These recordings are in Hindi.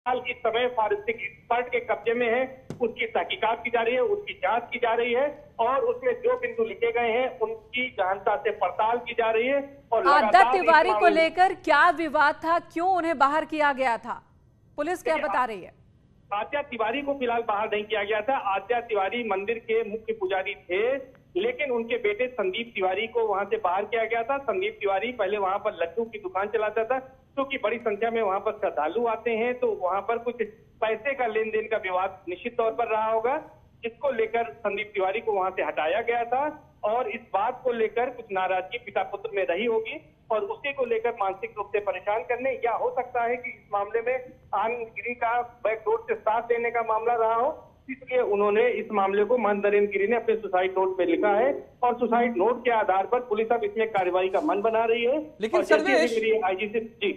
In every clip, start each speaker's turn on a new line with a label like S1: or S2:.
S1: फिलहाल इस समय फॉरेंसिक एक्सपर्ट के कब्जे में है, उसकी तहकीकात की जा रही है, उसकी जांच की जा रही है और उसमें जो बिंदु लिखे गए हैं उनकी गहनता से पड़ताल की जा रही है। और
S2: आद्या तिवारी को लेकर क्या विवाद था, क्यों उन्हें बाहर किया गया था, पुलिस क्या बता रही है?
S1: आद्या तिवारी को फिलहाल बाहर नहीं किया गया था। आद्या तिवारी मंदिर के मुख्य पुजारी थे, लेकिन उनके बेटे संदीप तिवारी को वहां से बाहर किया गया था। संदीप तिवारी पहले वहां पर लड्डू की दुकान चलाता था, क्योंकि बड़ी संख्या में वहां पर श्रद्धालु आते हैं, तो वहां पर कुछ पैसे का लेन देन का विवाद निश्चित तौर पर रहा होगा, जिसको लेकर संदीप तिवारी को वहां से हटाया गया था। और इस बात को लेकर कुछ नाराजगी पिता पुत्र में रही होगी और उसी को लेकर मानसिक रूप से परेशान करने, या हो सकता है कि इस मामले में आनंद गिरी का बैकडोर से साथ देने का मामला रहा हो, इसलिए उन्होंने इस मामले को महंत नरेंद्र गिरी ने अपने सुसाइड नोट में लिखा है और सुसाइड नोट के आधार पर पुलिस अब इसमें कार्रवाई का मन बना रही है।
S3: लेकिन सर्वेश
S1: आईजी से जी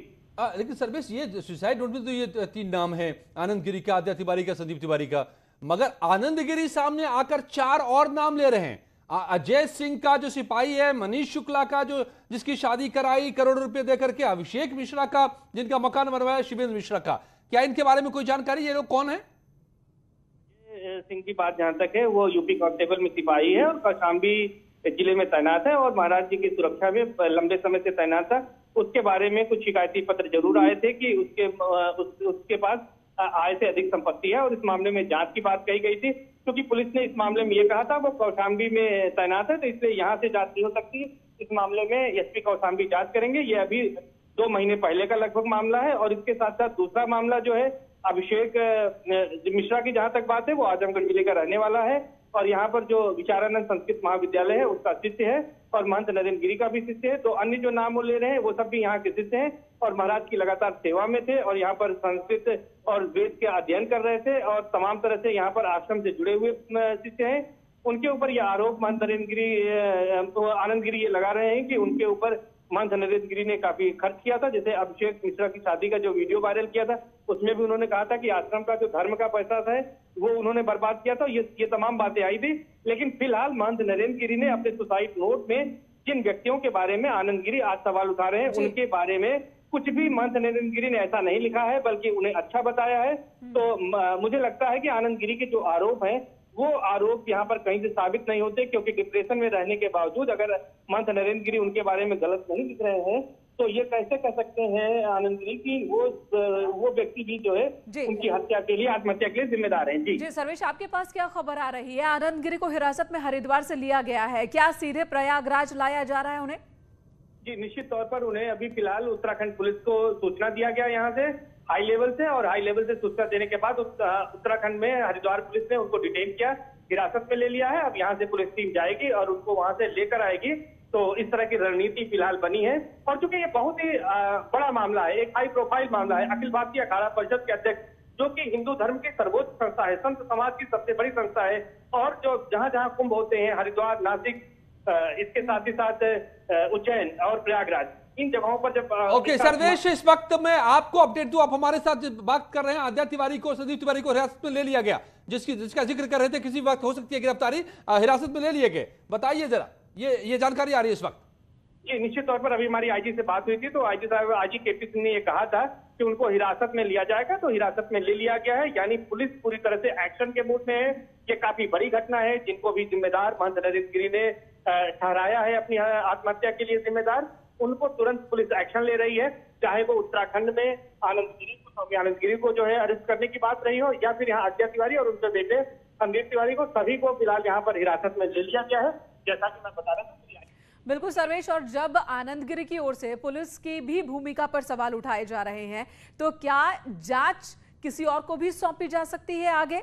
S3: लेकिन सर्वेश, ये सुसाइड नोट में तो ये 3 नाम है, आनंद गिरी का, आद्या तिवारी का, संदीप तिवारी का, मगर आनंद गिरी सामने आकर 4 और नाम ले रहे हैं। अजय सिंह का जो सिपाही है, मनीष शुक्ला का जो जिसकी शादी कराई करोड़ों रुपए देकर के, अभिषेक मिश्रा का जिनका मकान बनवाया, शिवेंद्र मिश्रा का, क्या इनके बारे में कोई जानकारी? ये लोग कौन है?
S1: सिंह की बात जहां तक है, वो यूपी कांस्टेबल में सिपाही है और कौशाम्बी जिले में तैनात है और महाराज जी की सुरक्षा में लंबे समय से तैनात था। उसके बारे में कुछ शिकायती पत्र जरूर आए थे कि उसके पास आय से अधिक संपत्ति है और इस मामले में जांच की बात कही गई थी, क्योंकि पुलिस ने इस मामले में ये कहा था वो कौशाम्बी में तैनात है, तो इसलिए यहाँ से जांच नहीं हो सकती। इस मामले में एसपी कौशाम्बी जांच करेंगे। ये अभी 2 महीने पहले का लगभग मामला है। और इसके साथ साथ दूसरा मामला जो है अभिषेक मिश्रा की, जहां तक बात है, वो आजमगढ़ जिले का रहने वाला है और यहाँ पर जो विचारानंद संस्कृत महाविद्यालय है उसका शिष्य है और महंत नरेंद्र गिरी का भी शिष्य है। तो अन्य जो नाम वो ले रहे हैं वो सब भी यहाँ के शिष्य हैं और महाराज की लगातार सेवा में थे और यहाँ पर संस्कृत और वेद के अध्ययन कर रहे थे और तमाम तरह से यहाँ पर आश्रम से जुड़े हुए शिष्य हैं। उनके ऊपर यह आरोप महंत नरेंद्र गिरी, आनंद गिरी ये लगा रहे हैं कि उनके ऊपर महंत नरेंद्र गिरी ने काफी खर्च किया था। जैसे अभिषेक मिश्रा की शादी का जो वीडियो वायरल किया था, उसमें भी उन्होंने कहा था कि आश्रम का जो धर्म का पैसा था वो उन्होंने बर्बाद किया था। ये तमाम बातें आई थी। लेकिन फिलहाल महंत नरेंद्र गिरी ने अपने सुसाइड नोट में जिन व्यक्तियों के बारे में आनंद गिरी आज सवाल उठा रहे हैं, उनके बारे में कुछ भी महंत नरेंद्र गिरी ने ऐसा नहीं लिखा है, बल्कि उन्हें अच्छा बताया है। तो मुझे लगता है कि आनंद गिरी के जो आरोप हैं वो आरोप यहाँ पर कहीं से साबित नहीं होते, क्योंकि डिप्रेशन में रहने के बावजूद अगर महंत नरेंद्र गिरी उनके बारे में गलत नहीं लिख रहे हैं, तो ये कैसे कह सकते हैं आनंद गिरी की वो व्यक्ति भी जो है उनकी हत्या के लिए, आत्महत्या के लिए जिम्मेदार है। जी
S2: सर्वेश, आपके पास क्या खबर आ रही है? आनंद गिरी को हिरासत में हरिद्वार से लिया गया है, क्या सीधे प्रयागराज लाया जा रहा है उन्हें?
S1: जी, निश्चित तौर पर उन्हें अभी फिलहाल उत्तराखंड पुलिस को सूचना दिया गया यहाँ से हाई लेवल से, और हाई लेवल से सूचना देने के बाद उत्तराखंड में हरिद्वार पुलिस ने उनको डिटेन किया, हिरासत में ले लिया है। अब यहाँ से पुलिस टीम जाएगी और उनको वहां से लेकर आएगी। तो इस तरह की रणनीति फिलहाल बनी है और चूंकि ये बहुत ही बड़ा मामला है, एक हाई प्रोफाइल मामला है। अखिल भारतीय अखाड़ा परिषद के अध्यक्ष, जो कि हिंदू धर्म की सर्वोच्च संस्था है, संत समाज की सबसे बड़ी संस्था है, और जो जहां जहां कुंभ होते हैं, हरिद्वार, नासिक, इसके साथ ही साथ उज्जैन और प्रयागराज, इन जगहों पर जब
S3: ओके सर्वेश, इस वक्त मैं आपको अपडेट दूं, आप हमारे साथ बात कर रहे हैं। आद्या तिवारी को, संदीप तिवारी को हिरासत में ले लिया गया, जिसका जिक्र कर रहे थे, किसी वक्त हो सकती है गिरफ्तारी, हिरासत में ले लिए गए। बताइए जरा, ये जानकारी आ रही है इस वक्त।
S1: जी, निश्चित तौर पर अभी हमारी आईजी से बात हुई थी, तो आईजी साहब, आईजी केपी सिंह ने ये कहा था कि उनको हिरासत में लिया जाएगा, तो हिरासत में ले लिया गया है। यानी पुलिस पूरी तरह से एक्शन के मूड में है। ये काफी बड़ी घटना है, जिनको भी जिम्मेदार महंत नरेंद्र गिरी ने ठहराया है अपनी आत्महत्या के लिए जिम्मेदार, उनको तुरंत पुलिस एक्शन ले रही है। चाहे वो उत्तराखंड में आनंद गिरी को जो है अरेस्ट करने की बात रही हो, या फिर यहाँ आद्या तिवारी और उनके बेटे संदीप तिवारी को, सभी को फिलहाल यहाँ पर हिरासत में ले लिया गया है, जैसा कि मैं बता रहा था।
S2: बिल्कुल सर्वेश, और जब आनंद गिरी की ओर से पुलिस की भी भूमिका पर सवाल उठाए जा रहे हैं, तो क्या जांच किसी और को भी सौंपी जा सकती है आगे?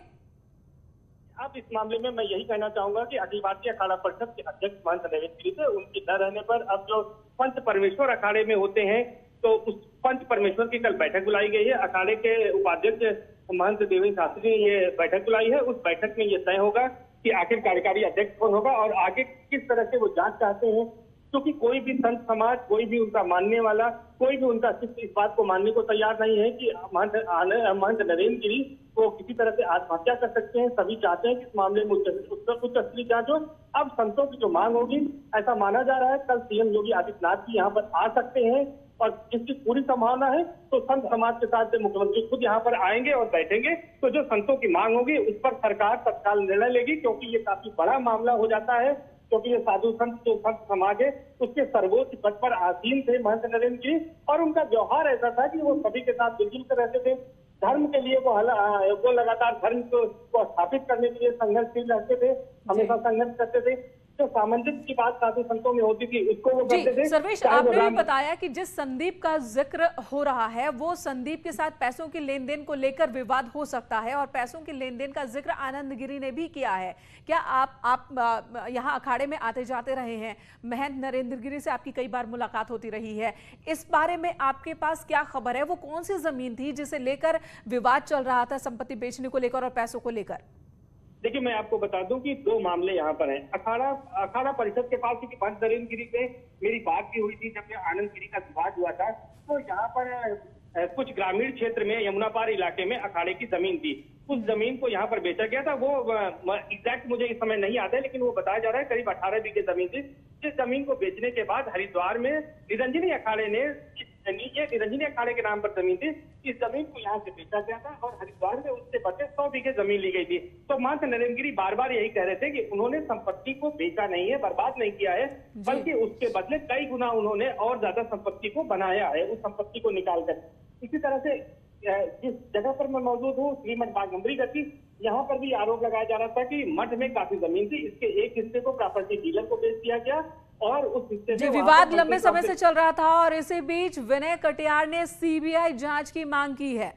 S1: अब इस मामले में मैं यही कहना चाहूंगा कि अखिल भारतीय अखाड़ा परिषद के अध्यक्ष महंत नरेंद्र गिरी थे, उनके न रहने पर अब जो पंच परमेश्वर अखाड़े में होते हैं, तो उस पंच परमेश्वर की कल बैठक बुलाई गई है। अखाड़े के उपाध्यक्ष महंत देवेंद्र शास्त्री ने ये बैठक बुलाई है। उस बैठक में ये तय होगा कि आखिर कार्यकारी अध्यक्ष कौन होगा और आगे किस तरह से वो जांच चाहते हैं, क्योंकि कोई भी संत समाज, कोई भी उनका मानने वाला, कोई भी उनका शिष्य इस बात को मानने को तैयार नहीं है कि महंत नरेंद्र गिरी को किसी तरह से आत्महत्या कर सकते हैं। सभी चाहते हैं कि इस मामले में उच्च स्तरीय जांच हो। अब संतों की जो मांग होगी, ऐसा माना जा रहा है कल सीएम योगी आदित्यनाथ जी यहाँ पर आ सकते हैं और जिसकी पूरी संभावना है तो संत समाज के साथ मुख्यमंत्री खुद यहाँ पर आएंगे और बैठेंगे, तो जो संतों की मांग होगी उस पर सरकार तत्काल निर्णय लेगी, क्योंकि ये काफी बड़ा मामला हो जाता है। क्योंकि ये साधु संत जो संत समाज है उसके सर्वोच्च पद पर आसीन थे महंत नरेंद्र जी, और उनका व्यवहार ऐसा था कि वो सभी के साथ मिलजुल कर रहते थे। धर्म के लिए वो लगातार धर्म को स्थापित करने के लिए संघर्षशील रहते थे, हमेशा संघर्ष करते थे। जो सामंजस्य की बात साधु संतों में होती थी उसको वो करते थे।
S2: सर्वेश, आपने भी बताया कि जिस संदीप का जिक्र हो रहा है वो संदीप के साथ पैसों के लेन देन को लेकर विवाद हो सकता है, और पैसों के लेन देन का जिक्र आनंद गिरी ने भी किया है। क्या आप यहाँ अखाड़े में आते जाते रहे हैं, महंत नरेंद्र गिरी से आपकी कई बार मुलाकात होती रही है, इस बारे में आपके पास क्या खबर है? वो कौन सी जमीन थी जिसे लेकर विवाद चल रहा था, संपत्ति बेचने को लेकर और पैसों को लेकर?
S1: देखिए, मैं आपको बता दूं कि दो मामले यहाँ पर हैं। अखाड़ा परिषद के पास महंत नरेंद्र गिरी से मेरी बात भी हुई थी जब ये आनंद गिरी का विवाद हुआ था। तो यहाँ पर कुछ ग्रामीण क्षेत्र में यमुना पार इलाके में अखाड़े की जमीन थी, उस जमीन को यहाँ पर बेचा गया था। वो एग्जैक्ट मुझे इस समय नहीं आता है, लेकिन वो बताया जा रहा है करीब 18 बीघे जमीन थी। जिस जमीन को बेचने के बाद हरिद्वार में निरंजनी अखाड़े ने, ये निरंजनी अखाड़े के नाम पर जमीन थी, इस जमीन को यहाँ से बेचा गया था और हरिद्वार में उससे बचे 100 बीघे जमीन ली गई थी। तो महंत नरेंद्र गिरी बार बार यही कह रहे थे कि उन्होंने संपत्ति को बेचा नहीं है, बर्बाद नहीं किया है, बल्कि उसके बदले कई गुना उन्होंने और ज्यादा संपत्ति को बनाया है, उस संपत्ति को निकालकर। इसी तरह से जिस जगह पर मैं मौजूद हूँ, श्रीमठ बाघम्बरी गति, यहाँ पर भी आरोप लगाया जा रहा था कि मठ में काफी जमीन थी, इसके एक हिस्से को प्रॉपर्टी डीलर को बेच दिया गया और उस हिस्से से
S2: विवाद लंबे समय से चल रहा था। और इसी बीच विनय कटियार ने सीबीआई जांच की मांग की है।